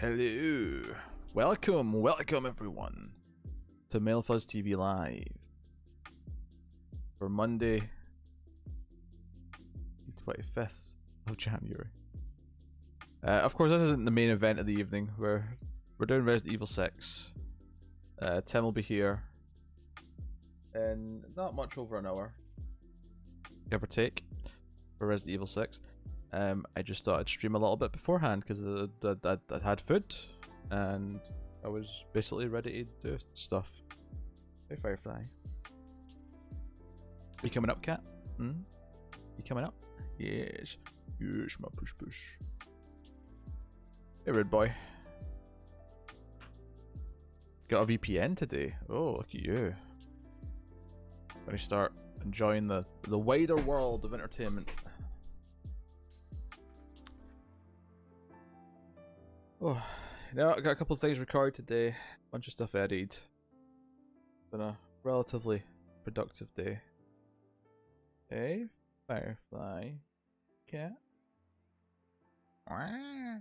Hello. Welcome everyone to MailFuzz TV Live for Monday, the 25th of January. Of course, this isn't the main event of the evening. We're doing Resident Evil 6. Tim will be here in not much over an hour, give or take, for Resident Evil 6. I just thought I'd stream a little bit beforehand because I'd had food and I was basically ready to do stuff. Hey Firefly. You coming up, cat? You coming up? Yes. Yes, my push. Hey Red Boy. Got a VPN today. Oh, look at you. Gonna start enjoying the wider world of entertainment. Oh, I got a couple of things recorded today. Bunch of stuff edited. Been a relatively productive day. Hey, Firefly. Cat. I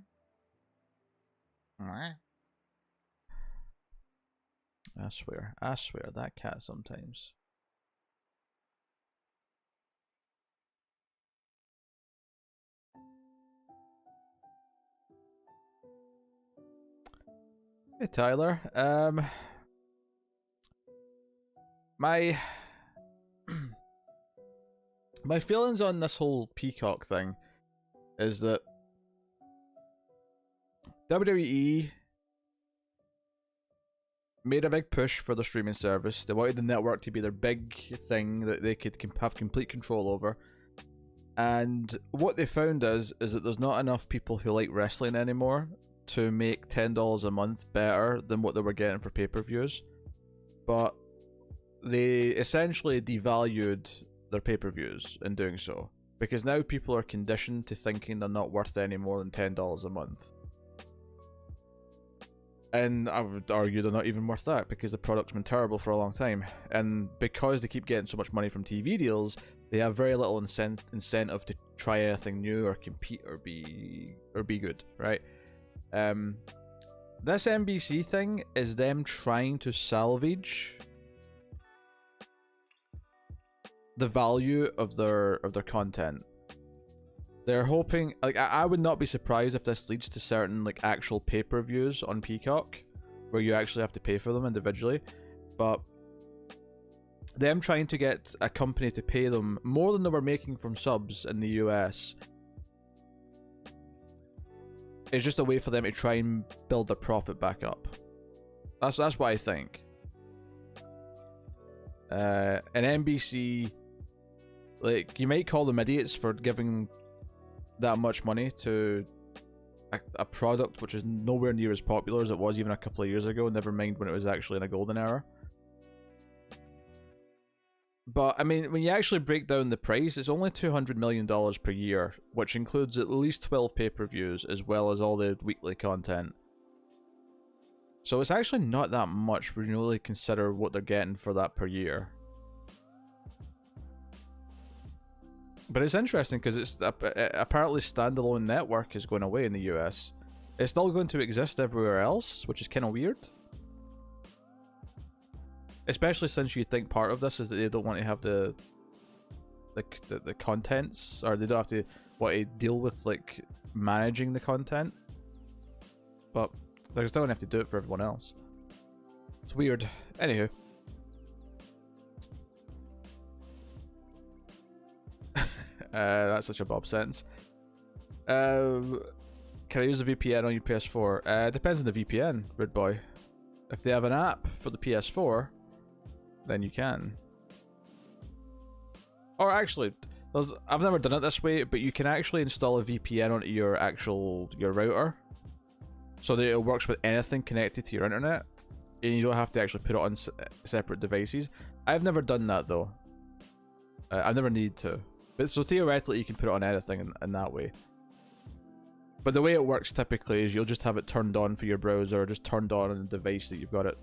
swear, that cat sometimes. Hey Tyler, my feelings on this whole Peacock thing is that WWE made a big push for the streaming service. They wanted the network to be their big thing that they could have complete control over. And what they found is that there's not enough people who like wrestling anymore to make $10 a month better than what they were getting for pay-per-views. But they essentially devalued their pay-per-views in doing so. Because now people are conditioned to thinking they're not worth any more than $10 a month. And I would argue they're not even worth that because the product's been terrible for a long time. And because they keep getting so much money from TV deals, they have very little incentive to try anything new or compete or be good, right? This NBC thing is them trying to salvage the value of their content. They're hoping, like, I would not be surprised if this leads to certain, like, actual pay-per-views on Peacock where you actually have to pay for them individually, but them trying to get a company to pay them more than they were making from subs in the US is just a way for them to try and build their profit back up. That's what I think. And NBC, like, you might call them idiots for giving that much money to a product which is nowhere near as popular as it was even a couple of years ago, never mind when it was actually in a golden era. But, I mean, when you actually break down the price, it's only $200 million per year, which includes at least 12 pay-per-views, as well as all the weekly content. So it's actually not that much when you really consider what they're getting for that per year. But it's interesting because it's apparently standalone network is going away in the US. It's still going to exist everywhere else, which is kind of weird. Especially since you think part of this is that they don't want to have the contents, or they don't have to want to deal with, like, managing the content. But they're still gonna have to do it for everyone else. It's weird. Anywho. That's such a Bob sentence. Can I use the VPN on your PS4? Depends on the VPN, Red Boy. If they have an app for the PS4, then you can. Or actually, I've never done it this way, but you can actually install a VPN onto your router, so that it works with anything connected to your internet, and you don't have to actually put it on separate devices. I've never done that though. I've never needed to. But so theoretically, you can put it on anything in that way. But the way it works typically is you'll just have it turned on for your browser, or just turned on the device that you've got it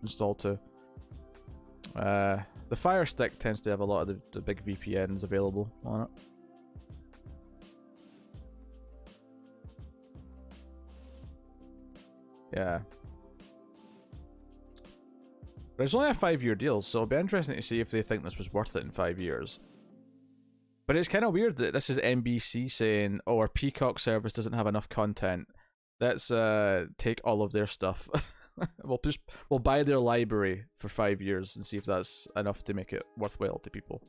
installed to. The Fire Stick tends to have a lot of the big VPNs available on it. Yeah. But it's only a 5-year deal, so it'll be interesting to see if they think this was worth it in 5 years. But it's kind of weird that this is NBC saying, oh, our Peacock service doesn't have enough content. Let's take all of their stuff. We'll buy their library for 5 years and see if that's enough to make it worthwhile to people.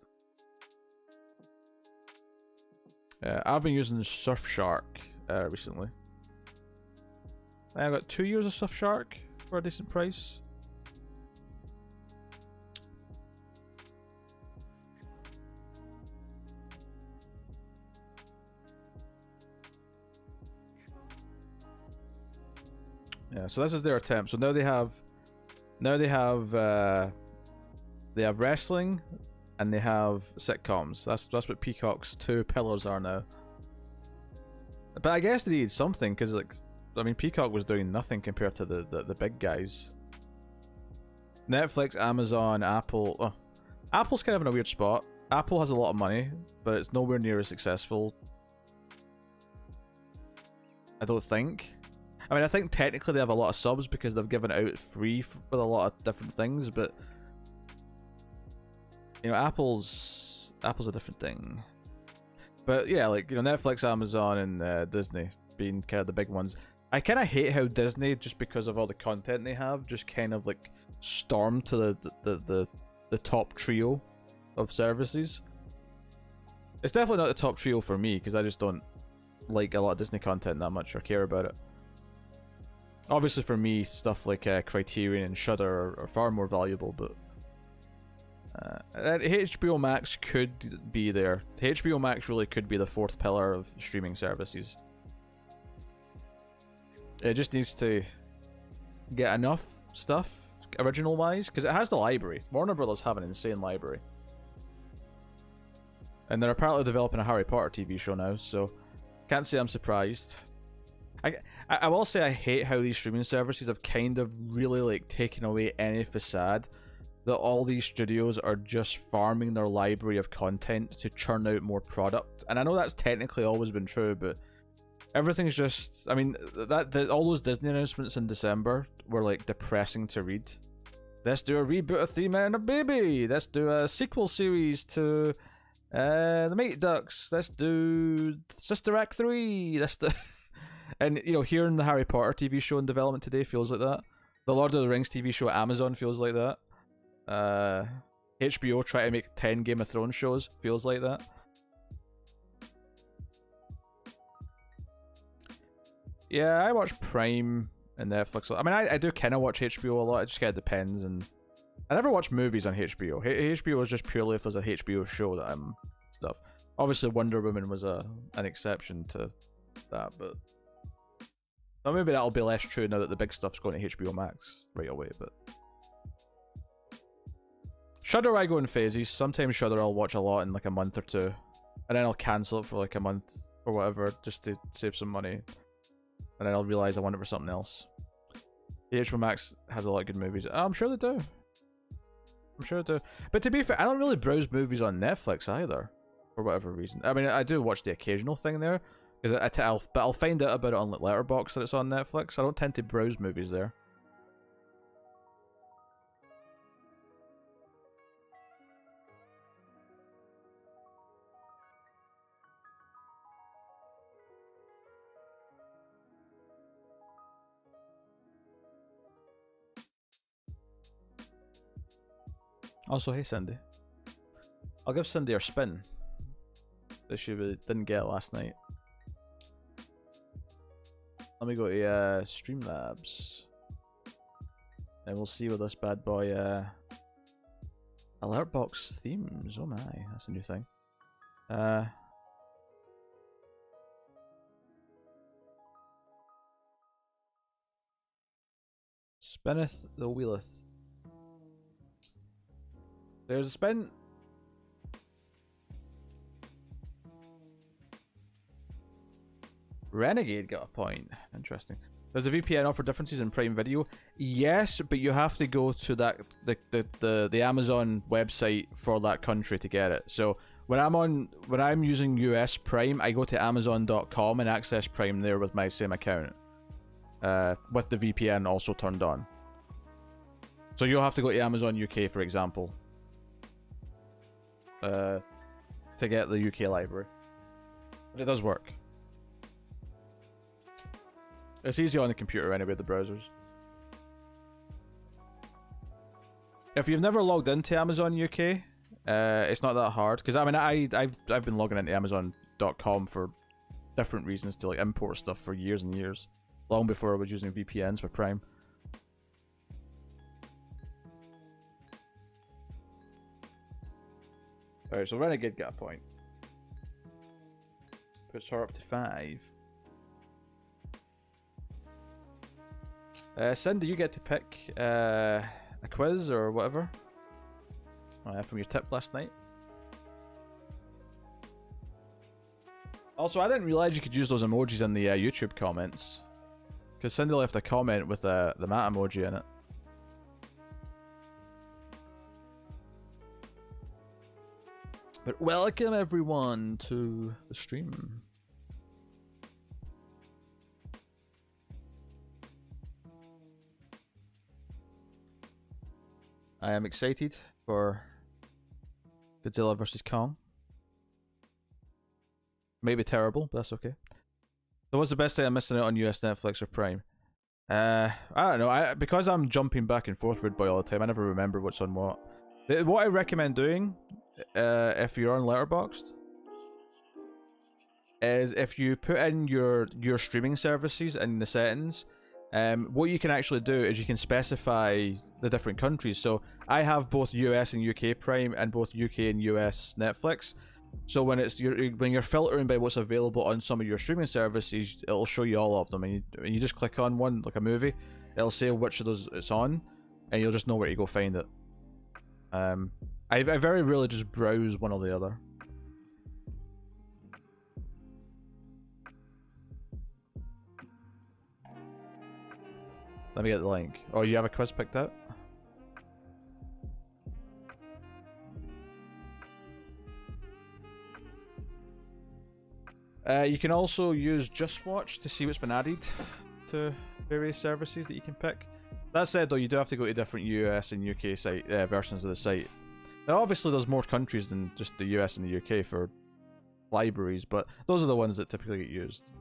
I've been using Surfshark recently. I got 2 years of Surfshark for a decent price. Yeah, so this is their attempt. So now they have wrestling, and they have sitcoms. That's what Peacock's 2 pillars are now. But I guess they need something, because like, I mean, Peacock was doing nothing compared to the big guys. Netflix, Amazon, Apple. Oh, Apple's kind of in a weird spot. Apple has a lot of money, but it's nowhere near as successful. I don't think. I mean, I think technically they have a lot of subs because they've given it out free with a lot of different things, but you know, Apple's a different thing. But yeah, like, you know, Netflix, Amazon, and Disney being kind of the big ones. I kind of hate how Disney, just because of all the content they have, just kind of like stormed to the top trio of services. It's definitely not the top trio for me because I just don't like a lot of Disney content that much or care about it. Obviously, for me, stuff like Criterion and Shudder are far more valuable, but HBO Max could be there. HBO Max really could be the 4th pillar of streaming services. It just needs to get enough stuff, original-wise, because it has the library. Warner Brothers have an insane library. And they're apparently developing a Harry Potter TV show now, so can't say I'm surprised. I will say I hate how these streaming services have kind of really like taken away any facade that all these studios are just farming their library of content to churn out more product. And I know that's technically always been true, but everything's just, I mean, all those Disney announcements in December were like depressing to read. Let's do a reboot of Three Men and a Baby. Let's do a sequel series to The Mighty Ducks. Let's do Sister Act 3. Let's do... And, you know, hearing the Harry Potter TV show in development today feels like that. The Lord of the Rings TV show at Amazon feels like that. HBO try to make 10 Game of Thrones shows feels like that. Yeah, I watch Prime and Netflix. I mean, I do kind of watch HBO a lot. It just kind of depends. And I never watch movies on HBO. HBO is just purely if there's a HBO show that I'm stuff. Obviously, Wonder Woman was an exception to that, but... Well, maybe that'll be less true now that the big stuff's going to HBO Max right away, but... Shudder, I go in phases. Sometimes Shudder I'll watch a lot in like a month or two, and then I'll cancel it for like a month or whatever, just to save some money. And then I'll realise I want it for something else. The HBO Max has a lot of good movies. I'm sure they do. I'm sure they do. But to be fair, I don't really browse movies on Netflix either, for whatever reason. I mean, I do watch the occasional thing there, but I'll find out about it on like Letterboxd that it's on Netflix. I don't tend to browse movies there. Also, hey Cindy. I'll give Cindy her spin that she didn't get last night. Let me go to Streamlabs. And we'll see what this bad boy Alertbox themes. Oh my, that's a new thing. Spinneth the wheeleth. There's a spin. Renegade got a point. Interesting. There's a VPN offer differences in Prime Video. Yes, but you have to go to that the Amazon website for that country to get it. So when I'm using US Prime, I go to Amazon.com and access Prime there with my same account. with the VPN also turned on. So you'll have to go to Amazon UK, for example, to get the UK library. But it does work. It's easy on the computer anyway, the browsers. If you've never logged into Amazon UK, it's not that hard. Because I mean, I've been logging into Amazon.com for different reasons to like import stuff for years and years, long before I was using VPNs for Prime. Alright, so Renegade got a point. Puts her up to 5. Cindy, you get to pick a quiz or whatever from your tip last night. Also, I didn't realize you could use those emojis in the YouTube comments, because Cindy left a comment with the mat emoji in it. But welcome everyone to the stream. I am excited for Godzilla vs. Kong. Maybe terrible, but that's okay. So what's the best thing I'm missing out on US Netflix or Prime? I don't know. Because I'm jumping back and forth Rude Boy all the time, I never remember what's on what. What I recommend doing, if you're on Letterboxd, is if you put in your streaming services in the settings, what you can actually do is you can specify the different countries. So I have both US and UK Prime and both UK and US Netflix. So when you're filtering by what's available on some of your streaming services, it'll show you all of them, and you just click on one, like a movie, it'll say which of those it's on, and you'll just know where to go find it. I very rarely just browse one or the other. Let me get the link. Oh, you have a quiz picked out? You can also use Just Watch to see what's been added to various services that you can pick. That said, though, you do have to go to different US and UK site versions of the site. Now, obviously, there's more countries than just the US and the UK for libraries, but those are the ones that typically get used.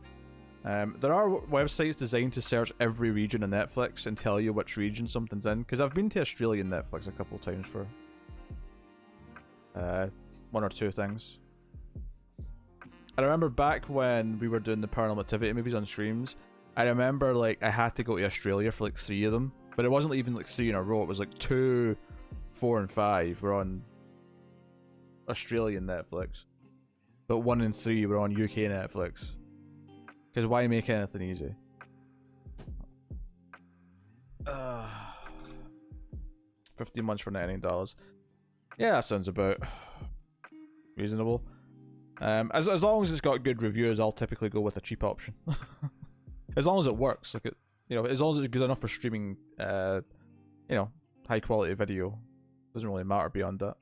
There are websites designed to search every region on Netflix and tell you which region something's in, because I've been to Australian Netflix a couple of times for one or two things. I remember back when we were doing the Paranormal Activity movies on streams, I remember like I had to go to Australia for like 3 of them, but it wasn't even like 3 in a row, it was like 2, 4 and 5 were on Australian Netflix, but 1 and 3 were on UK Netflix. Because why make anything easy? 15 months for $99. Yeah, that sounds about reasonable. As long as it's got good reviews, I'll typically go with a cheap option. As long as it works, like as long as it's good enough for streaming, high quality video, doesn't really matter beyond that.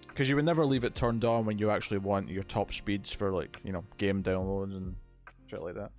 Because you would never leave it turned on when you actually want your top speeds for like, game downloads and shit like that.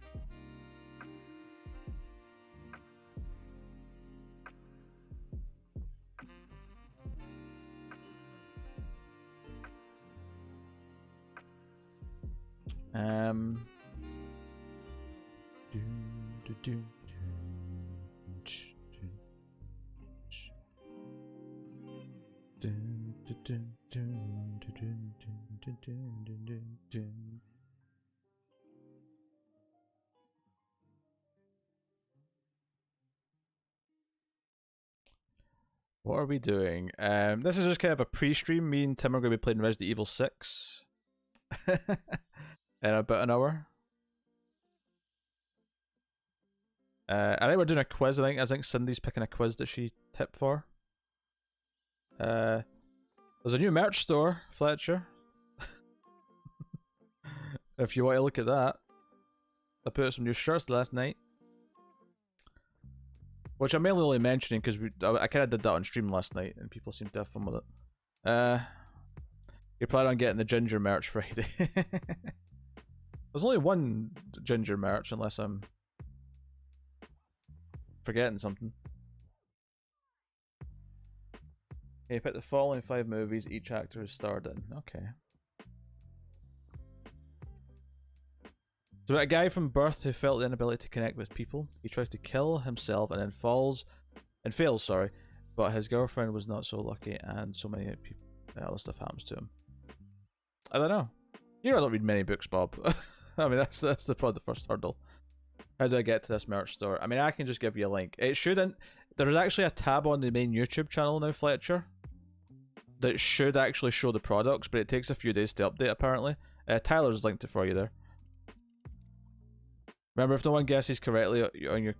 What are we doing? This is just kind of a pre-stream. Me and Tim are going to be playing Resident Evil 6 in about an hour. I think we're doing a quiz. I think Cindy's picking a quiz that she tipped for. There's a new merch store, Fletcher. If you want to look at that. I put out some new shirts last night. Which I'm mainly only mentioning because I kind of did that on stream last night and people seem to have fun with it. You're planning on getting the ginger merch Friday. There's only one ginger merch unless I'm forgetting something. Okay, pick the following 5 movies each actor has starred in. Okay. So a guy from birth who felt the inability to connect with people. He tries to kill himself and then fails, sorry. But his girlfriend was not so lucky, and so many people, other stuff happens to him. I don't know. You know I don't read many books, Bob. I mean, that's probably the first hurdle. How do I get to this merch store? I mean, I can just give you a link. It shouldn't. There's actually a tab on the main YouTube channel now, Fletcher, that should actually show the products, but it takes a few days to update, apparently. Tyler's linked it for you there. Remember, if no one guesses correctly on your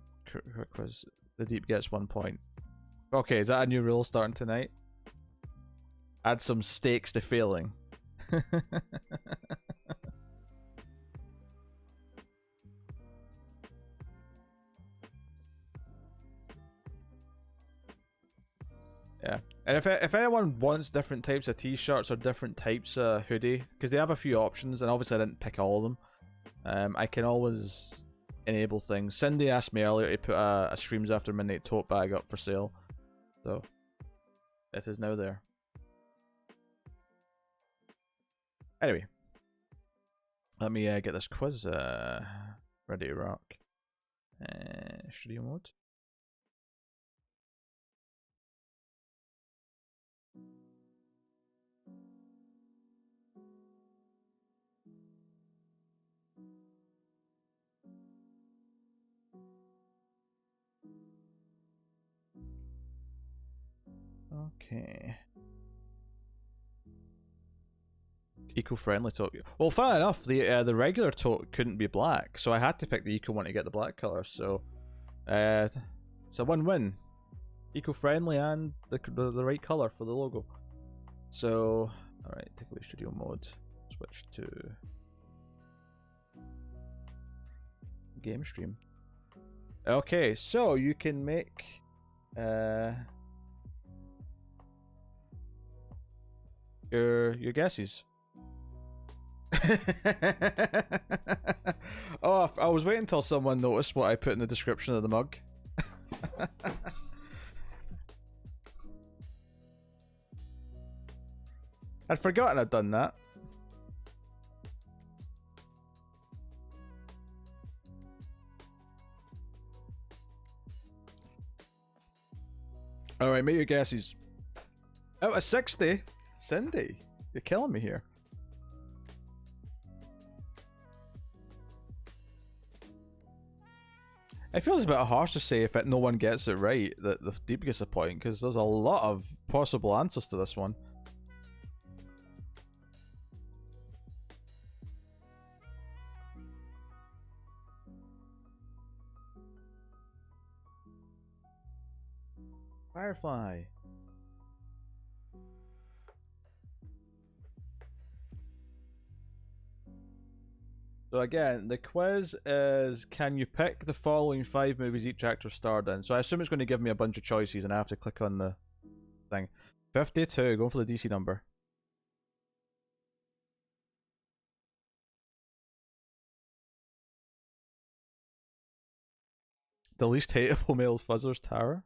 quiz, the deep gets 1 point. Okay, is that a new rule starting tonight? Add some stakes to failing. Yeah, and if anyone wants different types of t-shirts or different types of hoodie, because they have a few options, and obviously I didn't pick all of them, I can always enable things. Cindy asked me earlier to put a Streams After Midnight tote bag up for sale, so it is now there. Anyway, let me get this quiz ready to rock. Studio mode. Okay. Eco-friendly tote. Well, fun enough, the regular tote couldn't be black, so I had to pick the eco one to get the black color. So, it's a win-win. Eco-friendly and the right color for the logo. So, all right, take away studio mode. Switch to game stream. Okay, so you can make your guesses. Oh, I was waiting until someone noticed what I put in the description of the mug. I'd forgotten I'd done that. Alright, make your guesses. Out of 60? Cindy, you're killing me here. It feels a bit harsh to say if no one gets it right that the deep gets a point, because there's a lot of possible answers to this one. Firefly. So again, the quiz is, can you pick the following 5 movies each actor starred in? So I assume it's going to give me a bunch of choices and I have to click on the thing. 52, going for the DC number. The least hateable male fuzzers tower.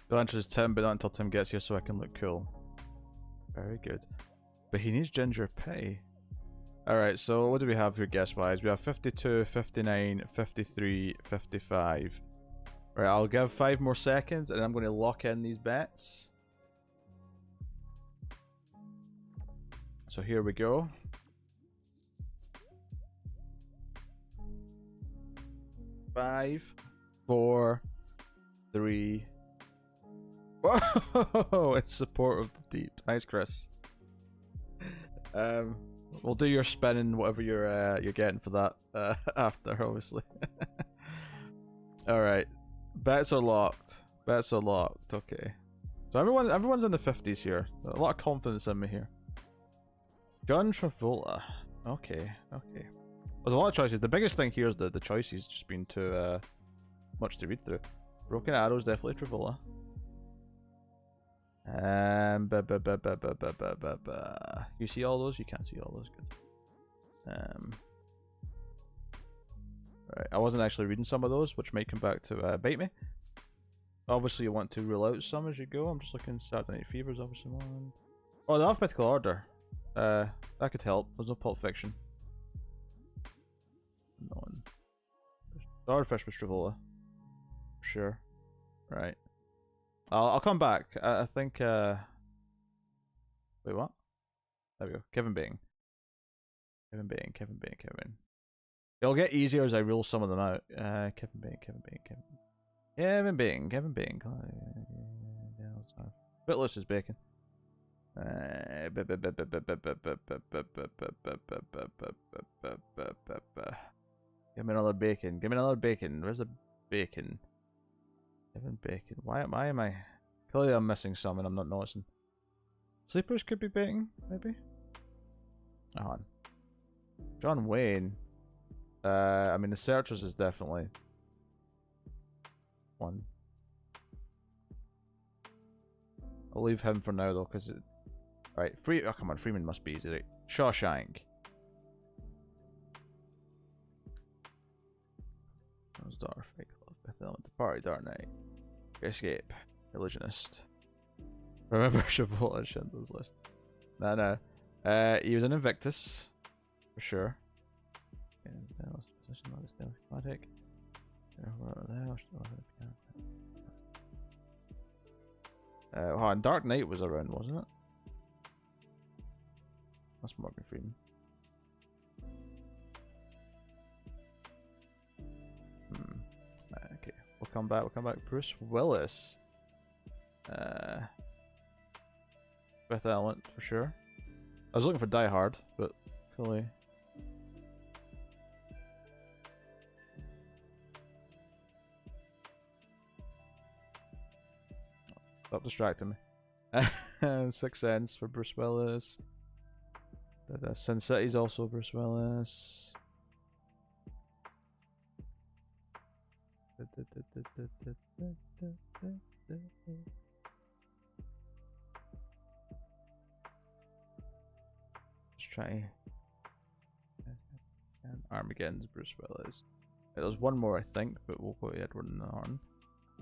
The answer is Tim, but not until Tim gets here so I can look cool. Very good. But he needs ginger pie. Alright, so what do we have here guess-wise? We have 52, 59, 53, 55. Right, I'll give 5 more seconds and I'm going to lock in these bets. So here we go. 5, 4, 3. Whoa! It's support of the deep. Nice, Chris. We'll do your spinning, whatever you're getting for that after, obviously. All right, bets are locked. Bets are locked. Okay, so everyone's in the 50s here. A lot of confidence in me here. John Travolta. Okay, okay. There's a lot of choices. The biggest thing here is the choices just been too much to read through. Broken Arrow's definitely Travolta. You see all those? You can't see all those. Good. Right. I wasn't actually reading some of those, which might come back to bite me. Obviously, you want to rule out some as you go. I'm just looking. Saturday Night Fever's obviously one. Oh, the alphabetical order. That could help. There's no Pulp Fiction. No one. Swordfish was Travolta. Sure. Right. I'll come back. I think. Wait, what? There we go. Kevin Bacon. Kevin Bacon. Kevin Bacon. Kevin. It'll get easier as I rule some of them out. Kevin Bacon. Kevin Bacon. Kevin Bacon. Kevin Bacon. Footloose is Bacon. Give me another bacon. Give me another bacon. Where's the bacon? Kevin Bacon. Why am I? Clearly I'm missing some and I'm not noticing. Sleepers could be bacon, maybe? Hold on. John Wayne. I mean, the Searchers is definitely one. I'll leave him for now though, because it. Right, oh come on, Freeman must be easy. Right? Shawshank. That was Dark Fake Club, Fifth Element, The Party, Dark Knight, Escape, Illusionist. Remember Travolta, Schindler's List. No. He was an Invictus, for sure. Oh, and Dark Knight was around, wasn't it? That's Morgan Freeman. Okay, we'll come back. Bruce Willis. Fifth Element for sure. I was looking for Die Hard, but clearly. Stop distracting me. Sixth Sense for Bruce Willis. Sin City's also Bruce Willis. Just try. Armageddon's Bruce Willis. There's one more, I think, but we'll go to Edward Norton.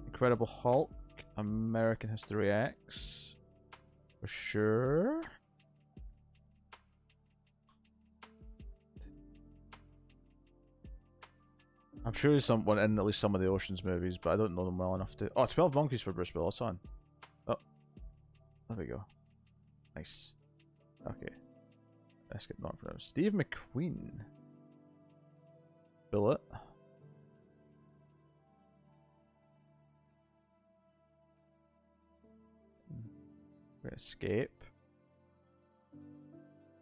Incredible Hulk. American History X. For sure. I'm sure there's someone in at least some of the Ocean's movies, but I don't know them well enough to. Oh, 12 Monkeys for Bruce Willis on. Oh, there we go. Nice. Okay. Let's get on for now. Steve McQueen. Bullet. Escape.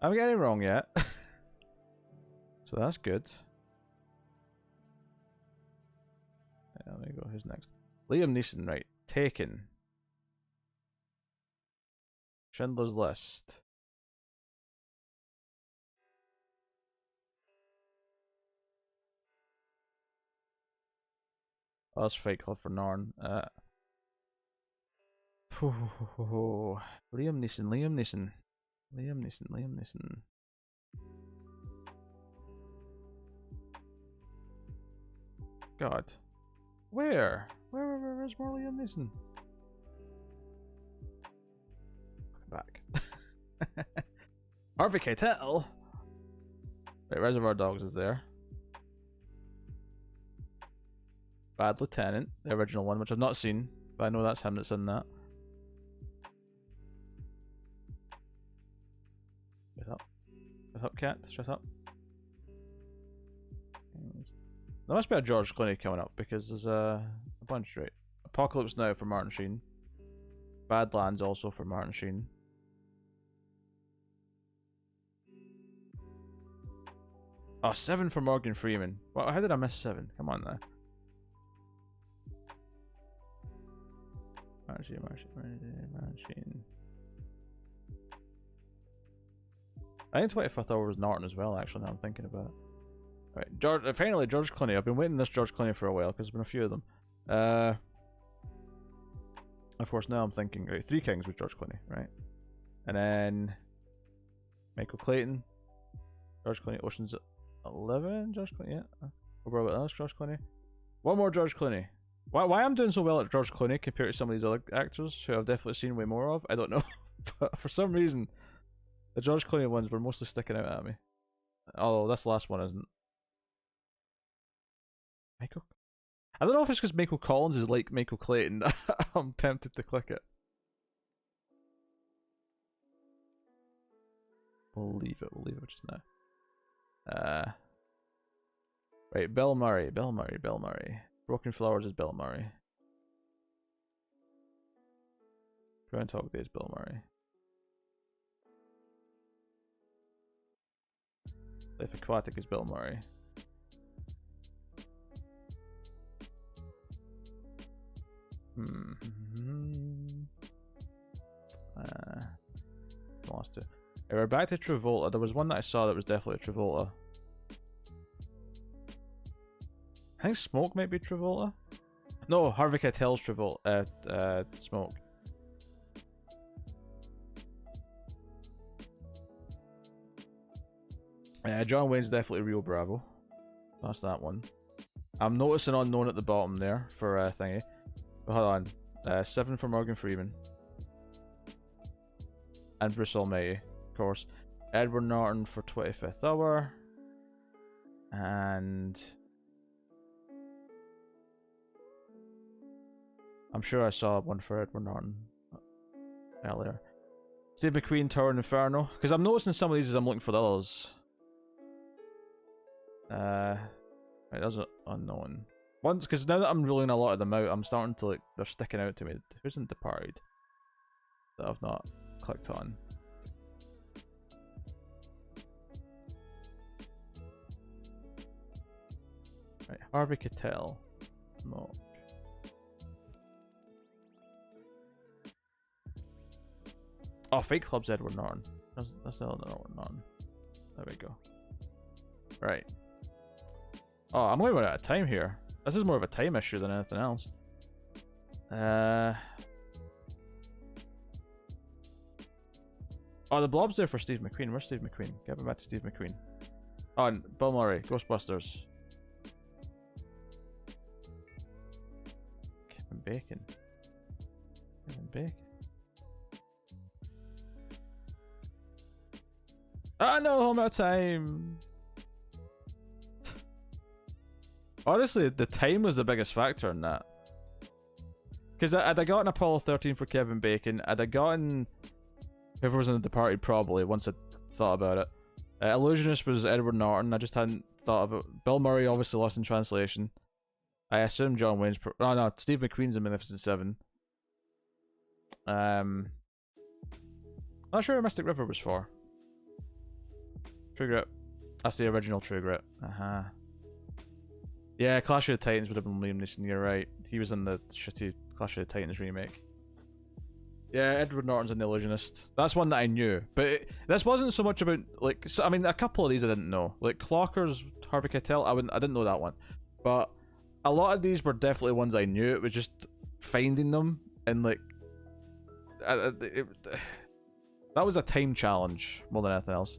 I haven't got any wrong yet. So that's good. Yeah, there you go. Who's next? Liam Neeson, right. Taken. Schindler's List. Oh, that's Fight Club for Norn. Liam Neeson. God. Where's more Liam Neeson? Back. Harvey Keitel. Right, Reservoir Dogs is there. Bad Lieutenant, the original one, which I've not seen, but I know that's him that's in that. Shut up. Shut up, cat. Shut up. There must be a George Clooney coming up because there's a bunch, right? Apocalypse Now for Martin Sheen. Badlands also for Martin Sheen. Oh, 7 for Morgan Freeman. Well, how did I miss 7? Come on now. Martin Sheen. I think 25th Hour was Norton as well, actually, now I'm thinking about it. Right, finally, George Clooney. I've been waiting this George Clooney for a while, because there's been a few of them. Of course, now I'm thinking, right, Three Kings with George Clooney, right? And then Michael Clayton, George Clooney, Ocean's 11, George Clooney, yeah. What about else, George Clooney? One more George Clooney. Why I'm doing so well at George Clooney compared to some of these other actors who I've definitely seen way more of, I don't know. But for some reason, the George Clooney ones were mostly sticking out at me. Although this last one isn't. Michael? I don't know if it's because Michael Collins is like Michael Clayton. I'm tempted to click it. We'll leave it just now. Right, Bill Murray. Broken Flowers is Bill Murray. Groundhog Day is Bill Murray. Life Aquatic is Bill Murray. Lost it. If we're back to Travolta, there was one that I saw that was definitely Travolta. I think Smoke might be Travolta. No, Harvey Keitel's Travolta. Smoke. John Wayne's definitely Rio Bravo. That's that one. I'm noticing Unknown at the bottom there for thingy. But hold on. 7 for Morgan Freeman. And Bruce Almighty, of course. Edward Norton for 25th Hour. And I'm sure I saw one for Edward Norton earlier. Steve McQueen, Tower and Inferno. Because I'm noticing some of these as I'm looking for the others. Right, those are unknown. Once, because now that I'm ruling a lot of them out, I'm starting to like, they're sticking out to me. Who's in Departed that I've not clicked on? Right, Harvey Keitel. Smoke. Oh, Fight Club's Edward Norton. That's the other Norton. There we go. Right. Oh, I'm going to run out of time here. This is more of a time issue than anything else. Oh, the Blob's there for Steve McQueen. Where's Steve McQueen? Get me back to Steve McQueen. Oh, and Bill Murray, Ghostbusters. Kevin Bacon. Ah, no, I'm out of time. Honestly, the time was the biggest factor in that. Because I'd have gotten Apollo 13 for Kevin Bacon. I'd have gotten whoever was in The Departed probably, once I thought about it. Illusionist was Edward Norton. I just hadn't thought of it. Bill Murray, obviously, Lost in Translation. I assume John Wayne's... Oh, no, Steve McQueen's in Magnificent Seven. Not sure who Mystic River was for. True Grit. That's the original True Grit. Yeah, Clash of the Titans would have been Liam Neeson, you're right. He was in the shitty Clash of the Titans remake. Yeah, Edward Norton's in The Illusionist. That's one that I knew. But this wasn't so much about, like... So, I mean, a couple of these I didn't know. Like, Clocker's Harvey Keitel, I didn't know that one. But a lot of these were definitely ones I knew. It was just finding them and, like... that was a time challenge more than anything else.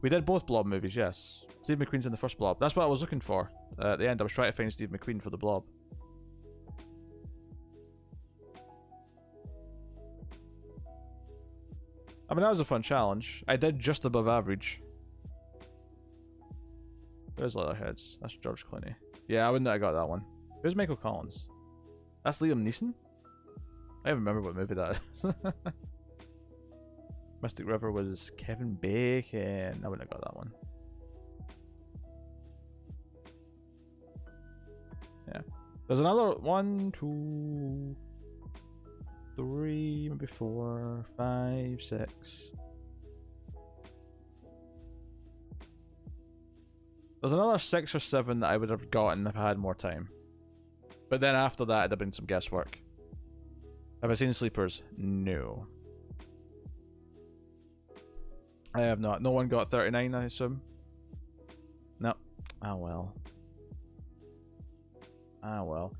We did both Blob movies, yes. Steve McQueen's in the first Blob. That's what I was looking for. At the end, I was trying to find Steve McQueen for the Blob. I mean, that was a fun challenge. I did just above average. There's Leatherheads. That's George Clooney. Yeah, I wouldn't have got that one. Who's Michael Collins? That's Liam Neeson? I don't remember what movie that is. Mystic River was Kevin Bacon. I wouldn't have got that one. Yeah. There's another 1, 2, 3, maybe 4, 5, 6. There's another 6 or 7 that I would have gotten if I had more time. But then after that, it'd have been some guesswork. Have I seen Sleepers? No. I have not. No one got 39, I assume? No. Ah, well. Ah, well.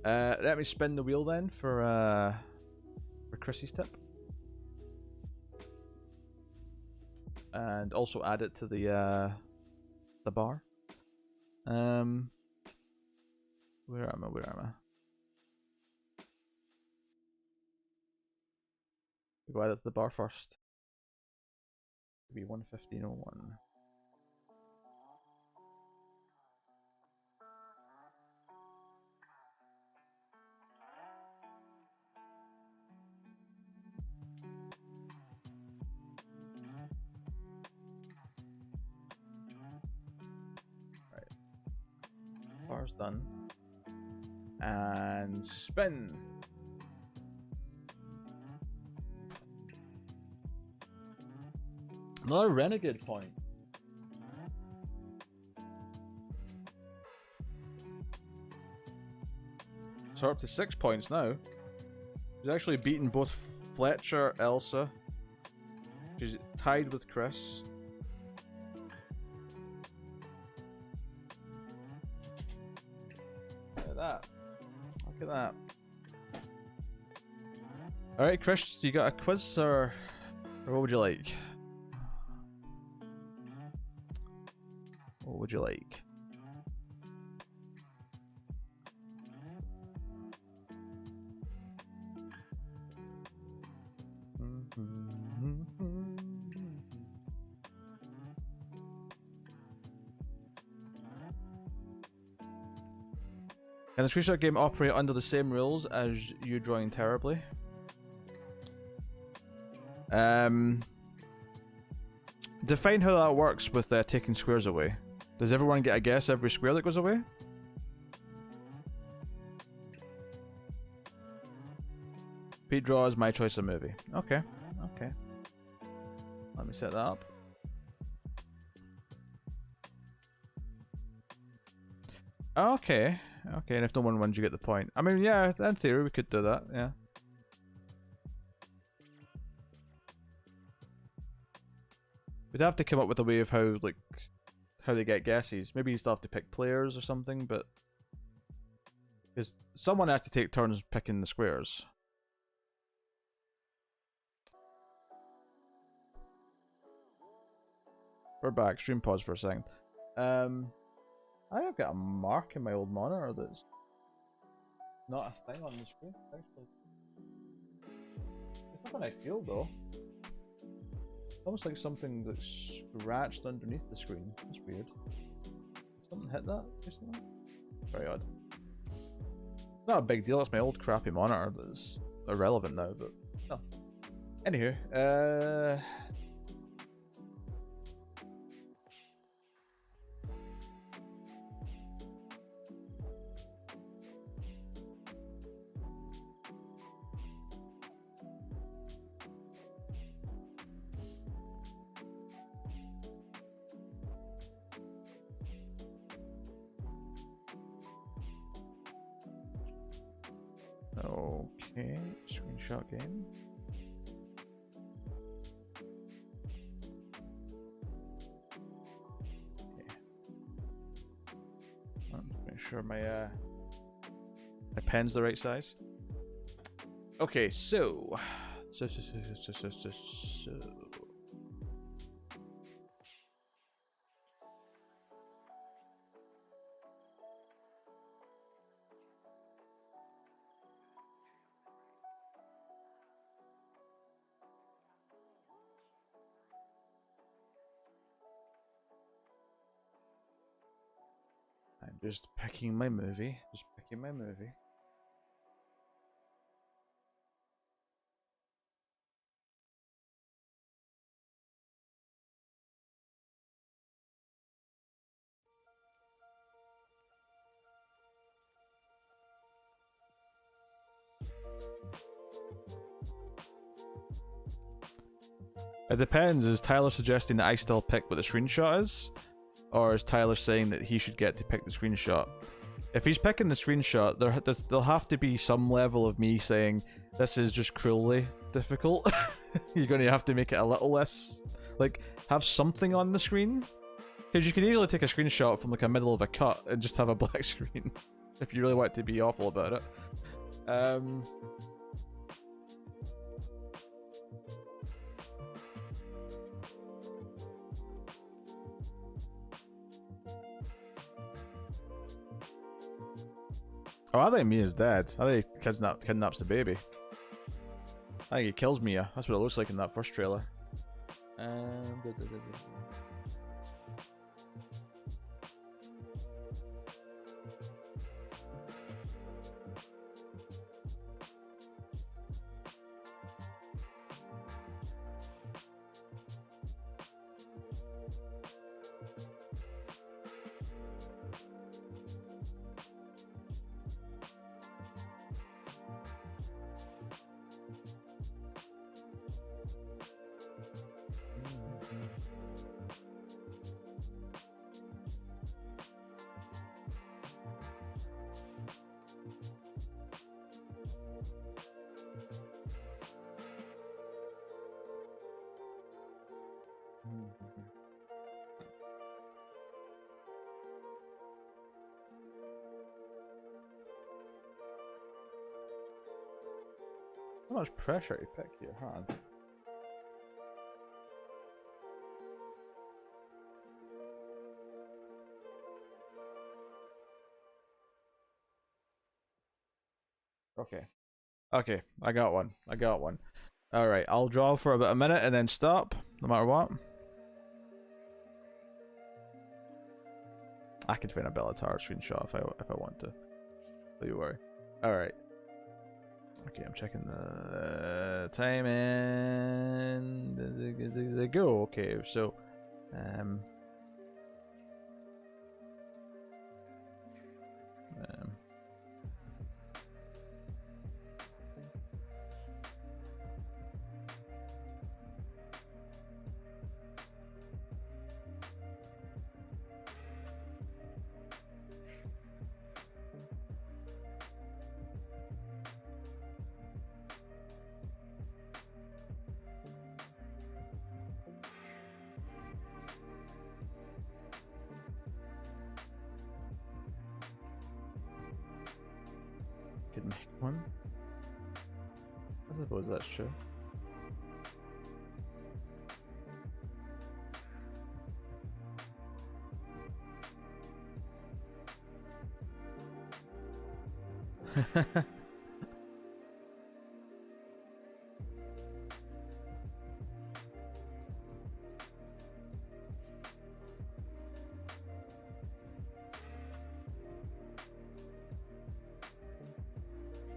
Let me spin the wheel then for Chrissy's tip. And also add it to the bar. Where am I? Where am I? Go add it to the bar first. Be 115.01. Right. Bar's done. And spin. Another renegade point. So we're up to 6 points now. He's actually beaten both Fletcher, Elsa. She's tied with Chris. Look at that. Look at that. Alright, Chris, you got a quiz or what would you like? What would you like? Can the screenshot game operate under the same rules as you drawing terribly? Define how that works with taking squares away. Does everyone get a guess every square that goes away? Pete draws my choice of movie. Okay, okay. Let me set that up. Okay, okay, and if no one wins, you get the point. I mean, yeah, in theory, we could do that, yeah. We'd have to come up with a way of how, like, how they get guesses. Maybe you still have to pick players or something, but... because someone has to take turns picking the squares. We're back. Stream pause for a second. I have got a mark in my old monitor that's not a thing on the screen. Actually, it's nothing I feel though. It's almost like something that's scratched underneath the screen. That's weird. Did something hit that recently? Very odd. Not a big deal. It's my old crappy monitor that's irrelevant now, but no. Anywho, okay, screenshot game. Okay. I'm just making sure my pen's the right size. Okay, so. I'm just picking my movie. Just picking my movie. It depends. Is Tyler suggesting that I still pick what the screenshot is? Or is Tyler saying that he should get to pick the screenshot? If he's picking the screenshot, there'll have to be some level of me saying, this is just cruelly difficult. You're going to have to make it a little less... Like, have something on the screen. Because you could easily take a screenshot from like a middle of a cut and just have a black screen. If you really want to be awful about it. Oh, I think Mia's dead. I think he kidnaps the baby. I think he kills Mia. That's what it looks like in that first trailer. How much pressure to pick here, huh? Okay. Okay, I got one. I got one. Alright, I'll draw for about a minute and then stop, no matter what. I can find a Bellatar screenshot if I want to. Don't you worry. Alright. Okay, I'm checking the time and does it go? Okay, so could make one. I suppose that's true.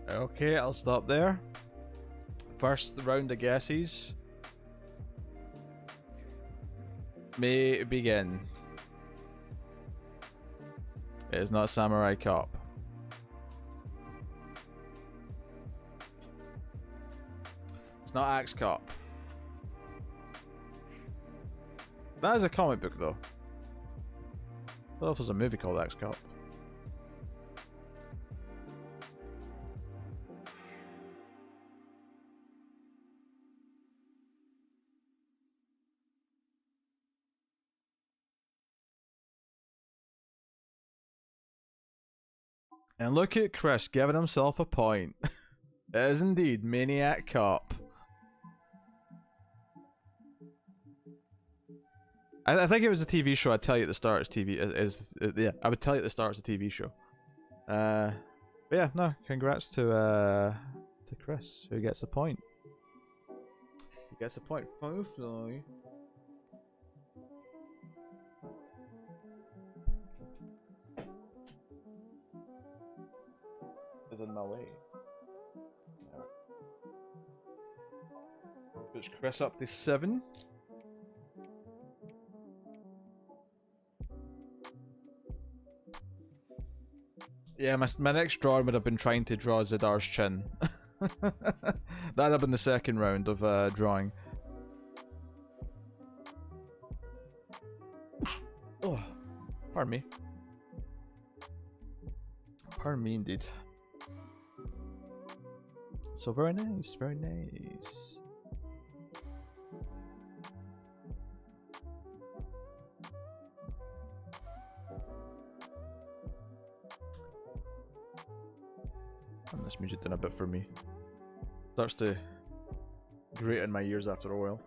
Okay, I'll stop there. First round of guesses may begin. It is not Samurai Cop. It's not Axe Cop. That is a comic book though. I don't know if there's a movie called Axe Cop. And look at Chris giving himself a point. It is indeed Maniac Cop. I think it was a TV show. I'd tell you at the start it's TV. Yeah, I would tell you at the start it's a TV show. But yeah, no, congrats to Chris, who gets a point. He gets a point. Finally. In my way. Puts Chris up to 7. Yeah, my next drawing would have been trying to draw Zidar's chin. That'd have been the second round of drawing. Pardon me. Pardon me indeed. So very nice, very nice. And this music done a bit for me. Starts to grate in my ears after a while.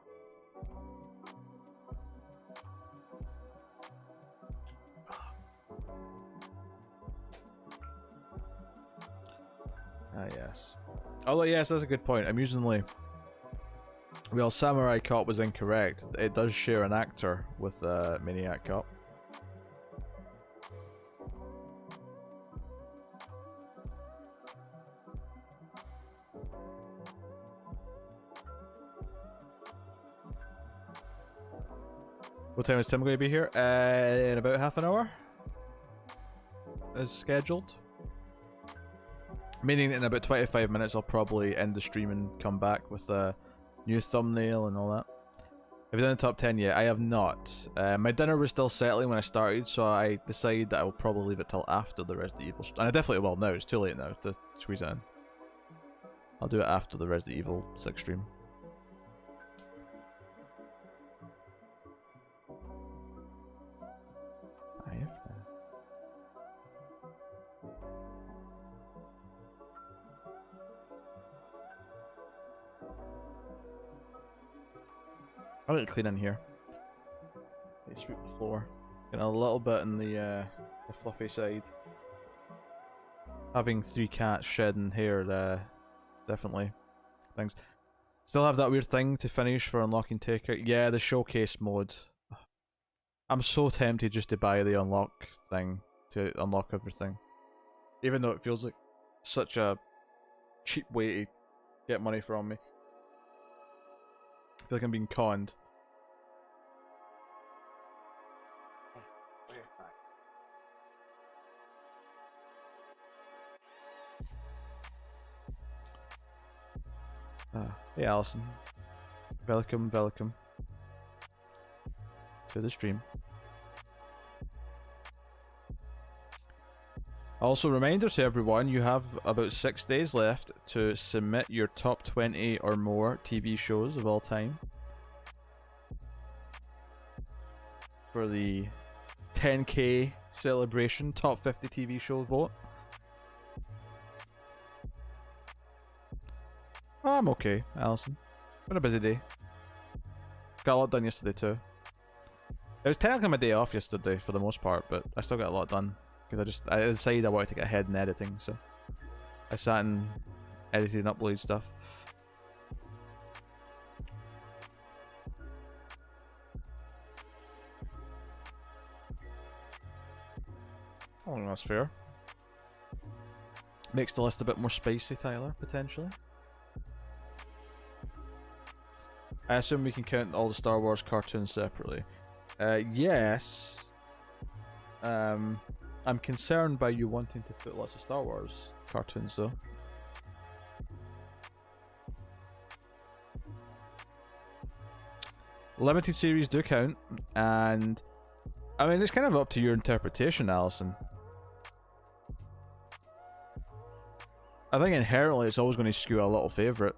Ah, yes. Although, yes, that's a good point. Amusingly, well, Samurai Cop was incorrect. It does share an actor with Maniac Cop. What time is Tim going to be here? In about half an hour? As scheduled. Meaning in about 25 minutes I'll probably end the stream and come back with a new thumbnail and all that. Have you done the top 10 yet? I have not. My dinner was still settling when I started, so I decided that I will probably leave it till after the Resident Evil. And I definitely will now. It's too late now to squeeze it in. I'll do it after the Resident Evil 6 stream. I need to clean in here. Sweep the floor. Getting a little bit in the fluffy side. Having 3 cats shedding hair, definitely. Thanks. Still have that weird thing to finish for unlocking takeout. Yeah, the showcase mode. I'm so tempted just to buy the unlock thing to unlock everything. Even though it feels like such a cheap way to get money from me. I feel like I'm being conned. Hey Alison. Welcome to the stream. Also, reminder to everyone, you have about 6 days left to submit your top 20 or more TV shows of all time for the 10K celebration top 50 TV show vote. Oh, I'm okay, Alison. Been a busy day. Got a lot done yesterday too. It was technically my day off yesterday for the most part, but I still got a lot done. Because I decided I wanted to get ahead in editing, so I sat and edited and uploaded stuff. I think that's fair. Makes the list a bit more spicy, Tyler, potentially. I assume we can count all the Star Wars cartoons separately. Yes. I'm concerned by you wanting to put lots of Star Wars cartoons, though. Limited series do count, and I mean, it's kind of up to your interpretation, Alison. I think inherently it's always going to skew a little favourite.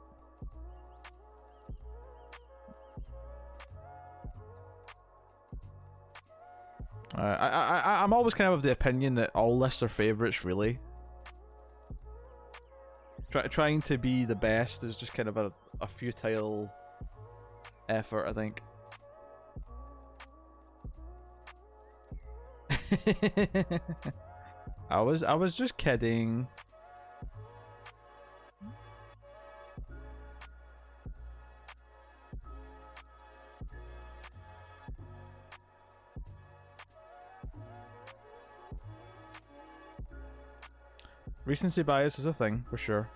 I'm always kind of the opinion that all lists are favourites, really. Trying to be the best is just kind of a futile effort, I think. I was just kidding. Recency bias is a thing, for sure.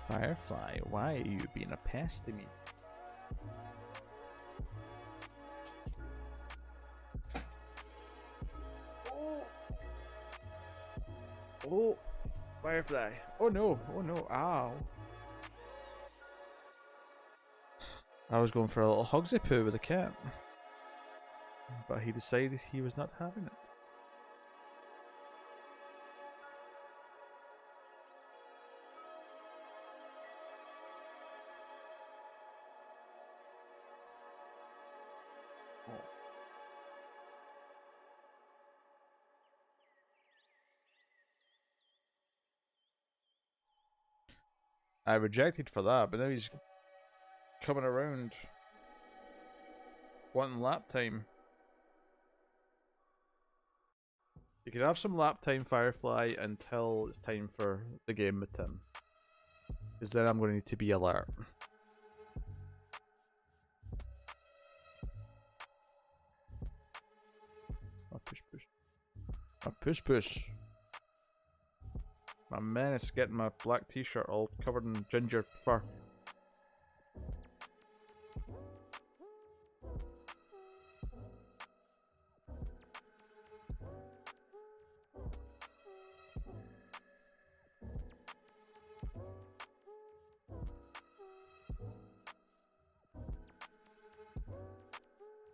Firefly, why are you being a pest to me? Oh! Firefly. Oh no, oh no, ow. I was going for a little hugsy poo with the cat. But he decided he was not having it. I rejected for that, but now he's coming around wanting lap time. You can have some lap time, Firefly, until it's time for the game with Tim. Because then I'm going to need to be alert. Oh, push, push. Oh, push, push. My man is getting my black t-shirt all covered in ginger fur.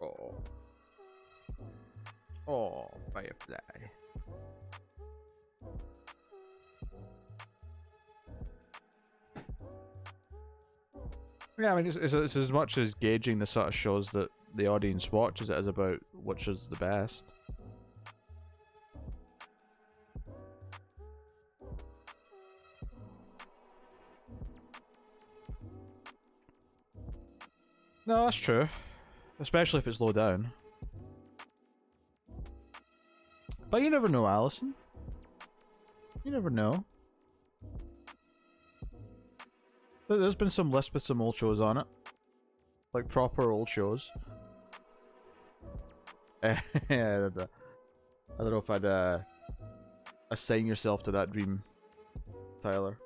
Oh. Oh, Firefly. Yeah, I mean, it's as much as gauging the sort of shows that the audience watch as it is about which is the best. No, that's true. Especially if it's low down. But you never know, Alison. You never know. There's been some lists with some old shows on it. Like proper old shows. I don't know if I'd assign yourself to that dream, Tyler.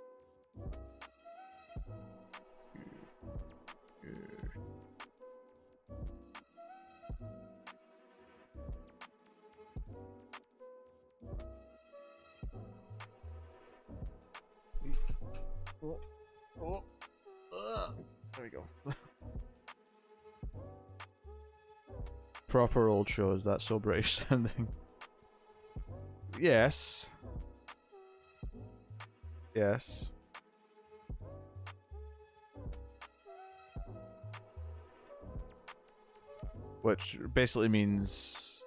There we go. Proper old shows, that's so British sounding. Yes. Yes. Which basically means,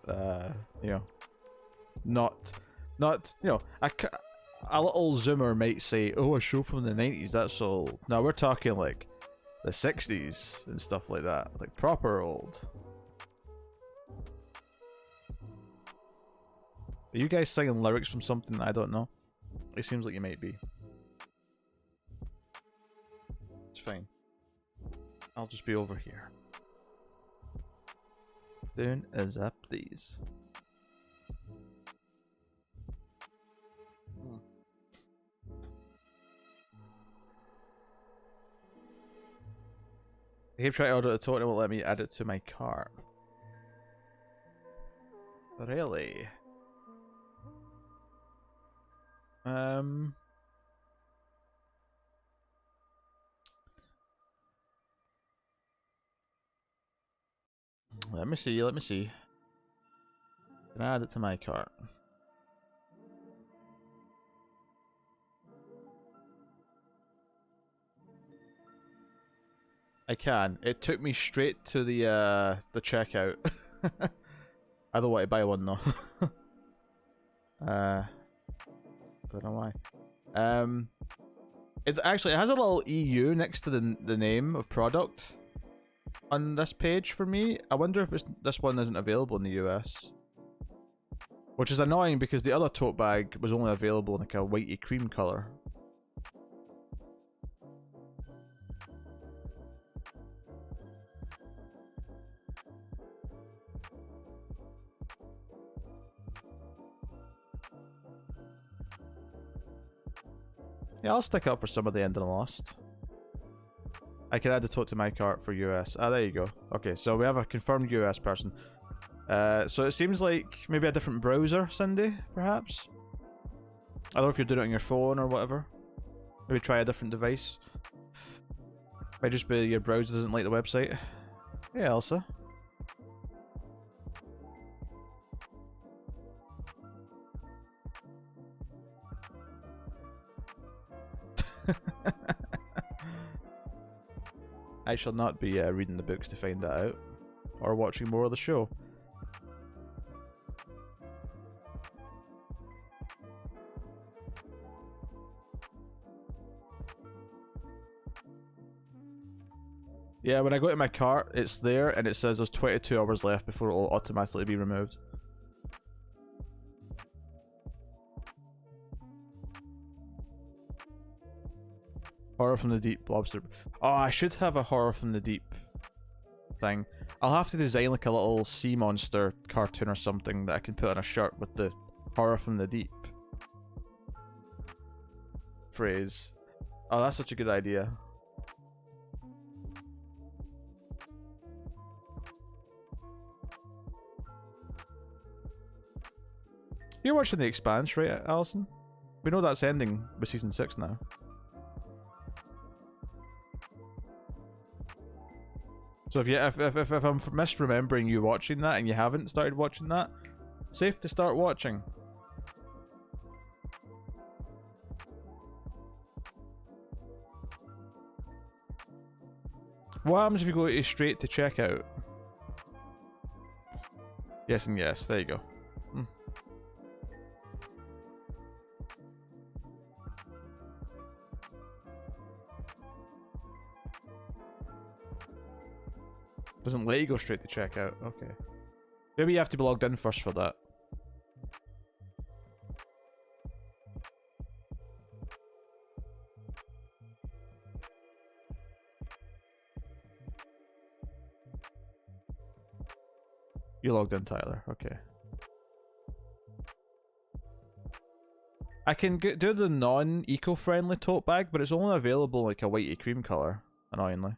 you know, not, you know, a little zoomer might say, oh, a show from the 90s, that's old. No, we're talking like the 60s and stuff like that. Like proper old. Are you guys singing lyrics from something I don't know? It seems like you might be. It's fine. I'll just be over here. Soon as I please. I keep trying to order a tote and it won't let me add it to my cart. Really? Let me see, let me see. Can I add it to my cart? I can. It took me straight to the checkout. I don't want to buy one though. Don't know why. It actually has a little EU next to the name of product on this page for me. I wonder if this one isn't available in the US. Which is annoying because the other tote bag was only available in like a whitey cream colour. Yeah, I'll stick up for some of the end and lost. I can add the tote to my cart for US. Ah, there you go. Okay, so we have a confirmed US person. So it seems like maybe a different browser, Cindy, perhaps? I don't know if you're doing it on your phone or whatever. Maybe try a different device. Might just be your browser doesn't like the website. Hey, Elsa. I shall not be reading the books to find that out, or watching more of the show. Yeah, when I go to my cart, it's there, and it says there's 22 hours left before it will automatically be removed. Horror from the Deep lobster. Oh, I should have a Horror from the Deep thing. I'll have to design like a little sea monster cartoon or something that I can put on a shirt with the Horror from the Deep phrase. Oh, that's such a good idea. You're watching The Expanse, right, Alison? We know that's ending with season 6 now. So if I'm misremembering you watching that and you haven't started watching that, safe to start watching. What happens if you go straight to checkout? Yes and yes. There you go. Doesn't let you go straight to checkout. Okay. Maybe you have to be logged in first for that. You logged in, Tyler. Okay. I can do the non-eco-friendly tote bag, but it's only available like a whitey cream color, annoyingly.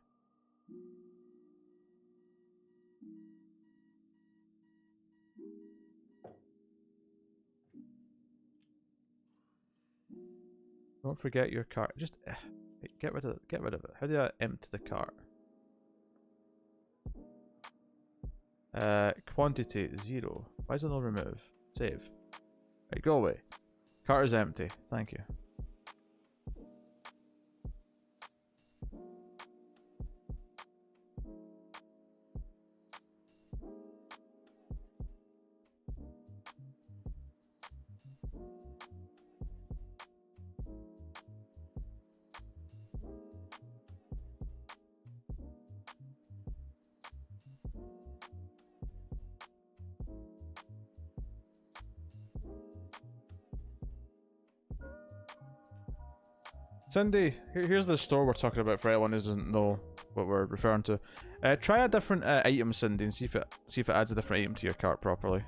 Don't forget your cart. Just get rid of it. How do I empty the cart? Quantity 0. Why is there no remove? Save. Right, go away. Cart is empty. Thank you. Cindy, here's the store we're talking about for anyone who doesn't know what we're referring to. Try a different item, Cindy, and see if it adds a different item to your cart properly.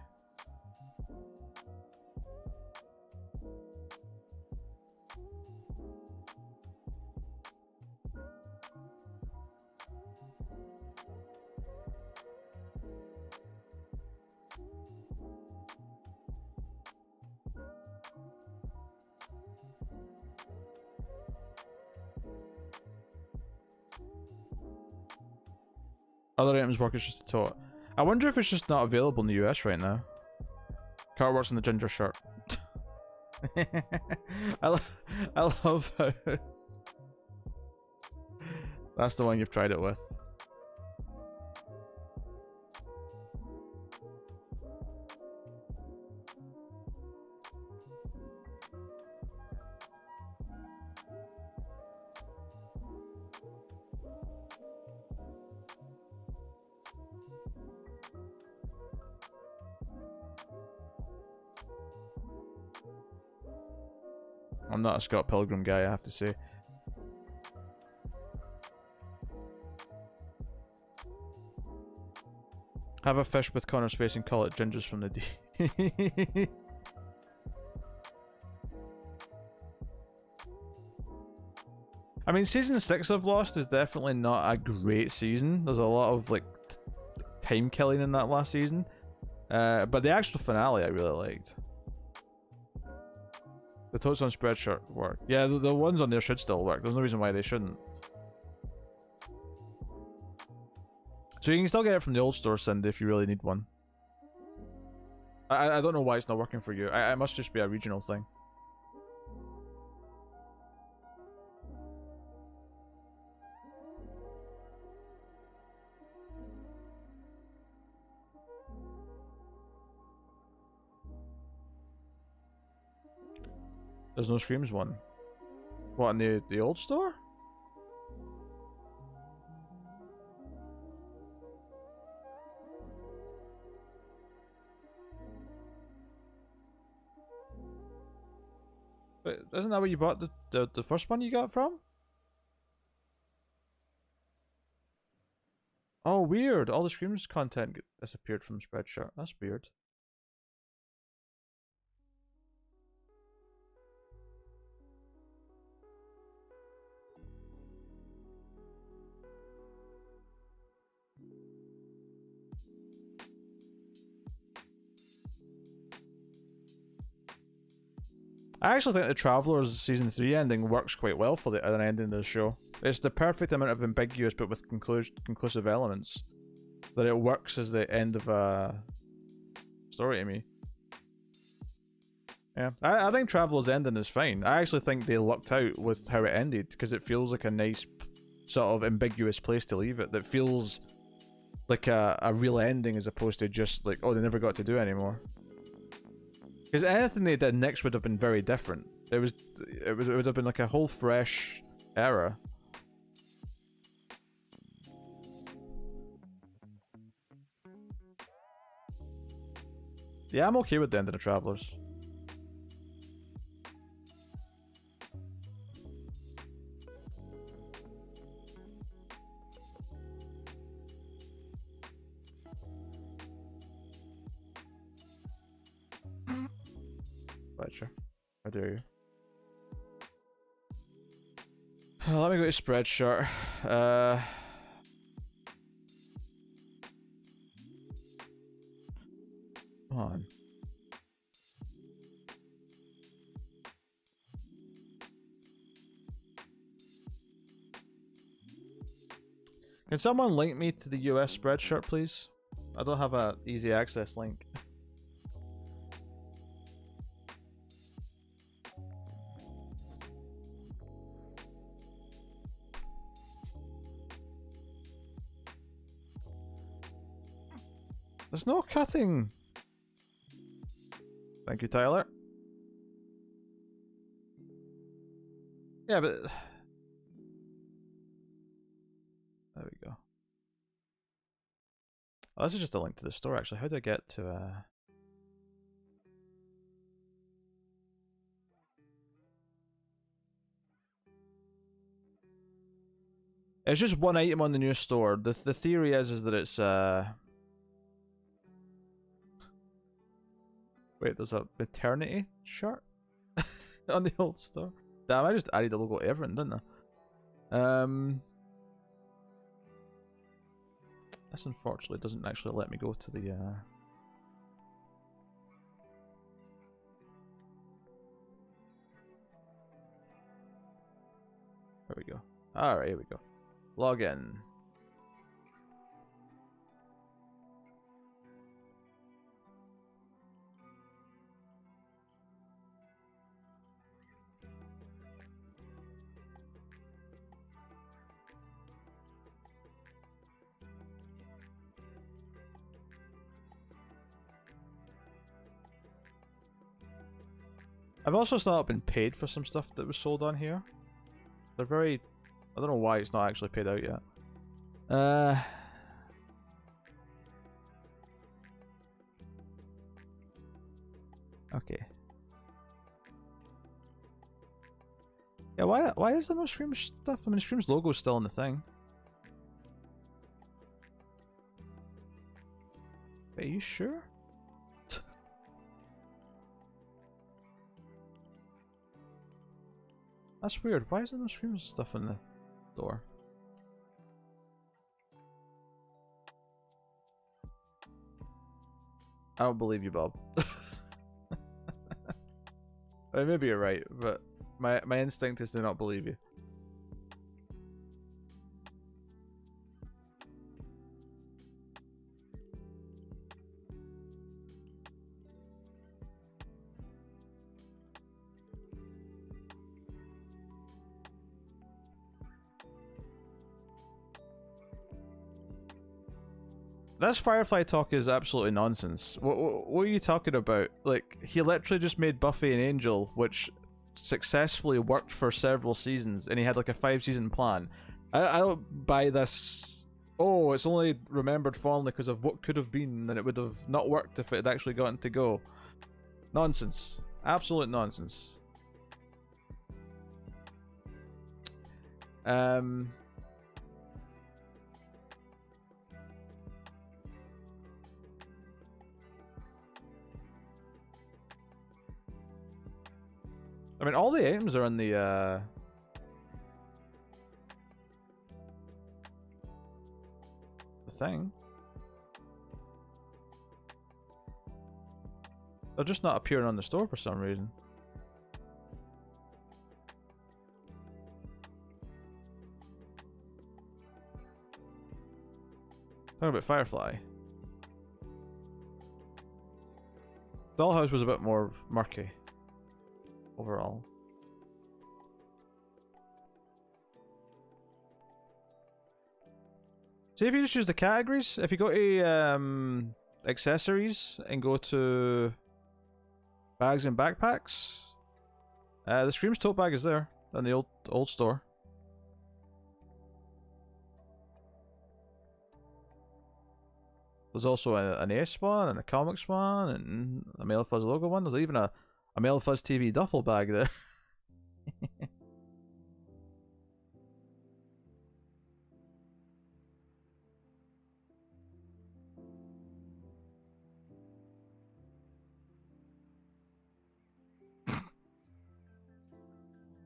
Other items work is just a tote. I wonder if it's just not available in the US right now. Cart works in the ginger shirt. I love how... That's the one you've tried it with. I'm not a Scott Pilgrim guy, I have to say. Have a fish with Connor's face and call it Gingers from the D. I mean, season 6 of Lost is definitely not a great season. There's a lot of like time killing in that last season. But the actual finale I really liked. The totes on Spreadshirt work. Yeah, the ones on there should still work. There's no reason why they shouldn't. So you can still get it from the old store, Cindy, if you really need one. I don't know why it's not working for you. It must just be a regional thing. There's no Screams one. What, in the old store? But isn't that where you bought the first one you got from? Oh, weird. All the Screams content disappeared from Spreadshirt. That's weird. I actually think the Travelers Season 3 ending works quite well for an ending of the show. It's the perfect amount of ambiguous but with conclusive elements. That it works as the end of a story to me. Yeah, I think Travelers ending is fine. I actually think they lucked out with how it ended because it feels like a nice sort of ambiguous place to leave it that feels like a real ending as opposed to just like, oh, they never got to do anymore. Because anything they did next would have been very different. It would have been like a whole fresh era. Yeah, I'm okay with the end of the Travelers. Right, sure. How dare you? Let me go to Spreadshirt. Come on. Can someone link me to the US Spreadshirt, please? I don't have a easy access link. There's no cutting. Thank you, Tyler. Yeah, but there we go. Oh, this is just a link to the store, actually. How do I get to It's just one item on the new store. The theory is that it's wait, there's a maternity shirt on the old store. Damn, I just added the logo to everything, didn't I? This unfortunately doesn't actually let me go to the there we go. Alright, here we go. Log in. I've also not been paid for some stuff that was sold on here. They're very... I don't know why it's not actually paid out yet. Okay. Yeah, why is there no Scream stuff? I mean, Scream's logo's still on the thing. Are you sure? That's weird. Why is there no Scream stuff in the door? I don't believe you, Bob. Maybe you're right, but my instinct is to not believe you. This Firefly talk is absolutely nonsense. What are you talking about? Like, he literally just made Buffy and Angel, which successfully worked for several seasons, and he had like a 5-season plan. I don't buy this. Oh, it's only remembered fondly because of what could have been, and it would have not worked if it had actually gotten to go. Nonsense. Absolute nonsense. I mean, all the items are in the thing. They're just not appearing on the store for some reason. Talking about Firefly. Dollhouse was a bit more murky overall. See, if you just use the categories, if you go to accessories and go to bags and backpacks, the Screams tote bag is there in the old store. There's also an Ace one and a Comics one and a Male Fuzz logo one. There's even a Male Fuzz TV duffel bag there.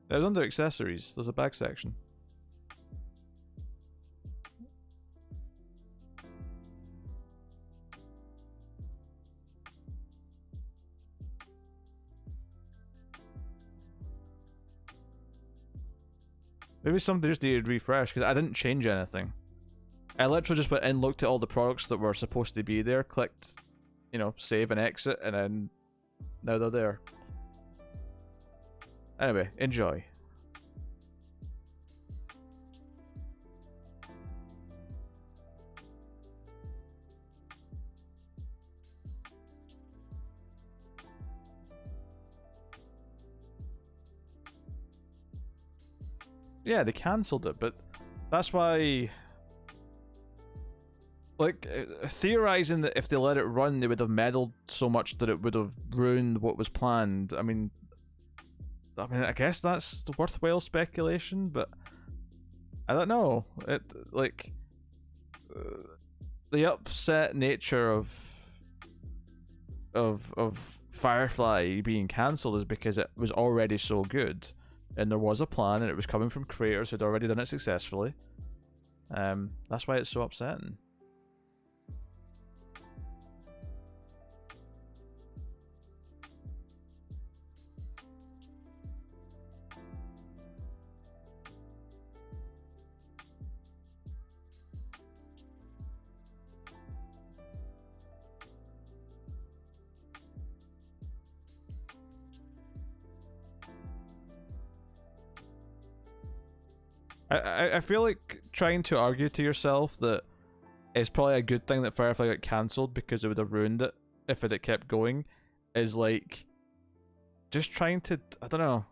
It was under accessories. There's a bag section. Maybe somebody just needed refresh because I didn't change anything. I literally just went in, looked at all the products that were supposed to be there, clicked, you know, save and exit, and then now they're there. Anyway, enjoy. Yeah, they cancelled it, but that's why. Like, theorizing that if they let it run, they would have meddled so much that it would have ruined what was planned. I mean, I guess that's the worthwhile speculation, but I don't know. It like the upset nature of Firefly being cancelled is because it was already so good, and there was a plan, and it was coming from creators who'd already done it successfully. That's why it's so upsetting. I feel like trying to argue to yourself that it's probably a good thing that Firefly got cancelled because it would have ruined it if it had kept going is like just trying to, I don't know.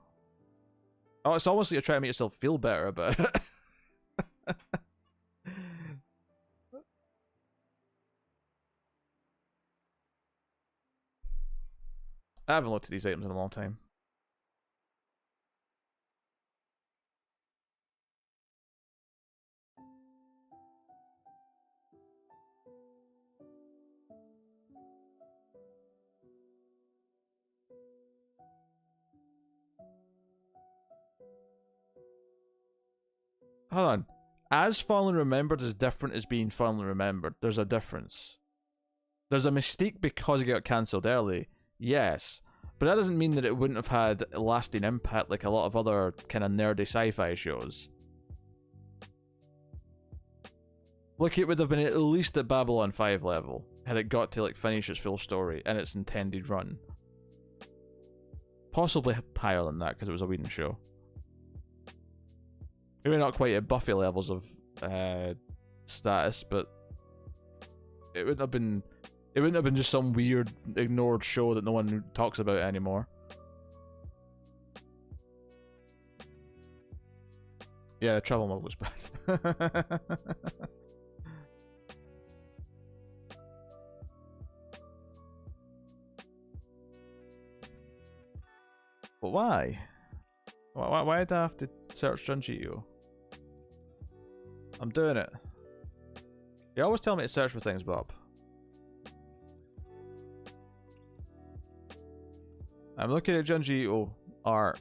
Oh, it's almost like you're trying to make yourself feel better about it. I haven't looked at these items in a long time. Hold on. As fondly remembered is different as being fondly remembered. There's a difference. There's a mistake because it got cancelled early. Yes. But that doesn't mean that it wouldn't have had lasting impact like a lot of other kind of nerdy sci-fi shows. Like, it would have been at least at Babylon 5 level, had it got to, like, finish its full story in its intended run. Possibly higher than that, because it was a Whedon show. Maybe not quite at Buffy levels of status, but it wouldn't have been... It wouldn't have been just some weird, ignored show that no one talks about anymore. Yeah, the travel mode was bad. But why? Why did I have to search Junjito? I'm doing it. You always tell me to search for things, Bob. I'm looking at Junjito art.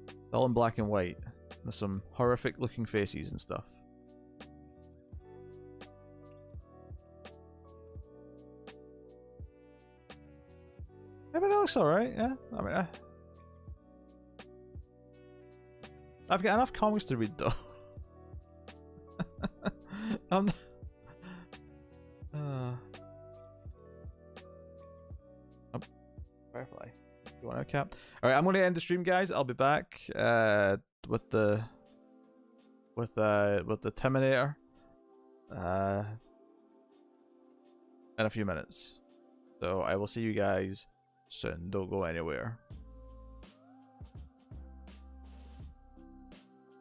It's all in black and white. There's some horrific looking faces and stuff. Yeah, but it looks alright, yeah. I mean, I've got enough comics to read though. Firefly. You want to cap? Alright, I'm gonna end the stream, guys. I'll be back with the Terminator in a few minutes. So I will see you guys soon. Don't go anywhere.